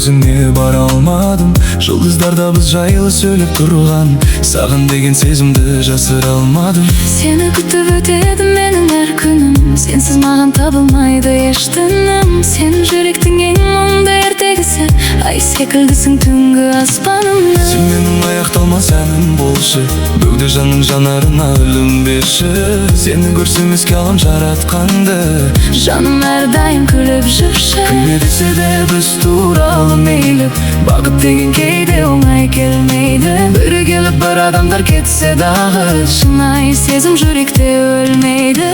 өзіңе бара алмадым. Жұлдыздарда біз жайлы сөйлеп тұрған, саған деген сезімді жасыра алмадым. Сені күтіп өтеді менің әр күнім, сенсіз маған табылмайды еш тыным. Сен жүректің ең мұңды ертегісі, ай секілдісің түнгі аспанымда. Сен менің аяқталмас әнім болшы, бөгде жанның жанарына үлім берші. Сені көрсем еске алам жаратқанды, жаным әрдайым күліп жүрші. Кім десе де біз туралы мейлі, бақыт деген кейде оңай келмейді. Бірі келіп бір адамдар кетсе дағы, шынайы сезім жүректе өлмейді.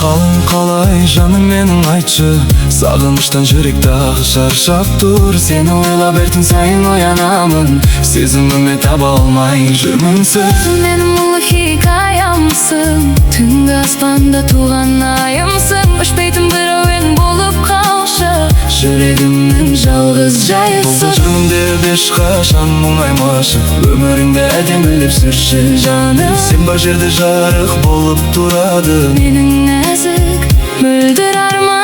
Қалың қалай жаным менің айтшы, сағыныштан жүрек дағы шаршап тұр. Сені ойлап ертең сайын оянамын, сезіміме таба алмай жүрмін сіз. Менің ұлы хикаямсың, түнгі аспанда туған айымсың. Өшпейтін бір әуен болып қалшы, жүрегімнің жалғыз жайысы. Бұл жүрмінде ешқашан мұңаймашы, өміріңді әдемілеп сүрші жаным. Сен бар жерде жарық болып тұрады менің нәзік мөлдір арман.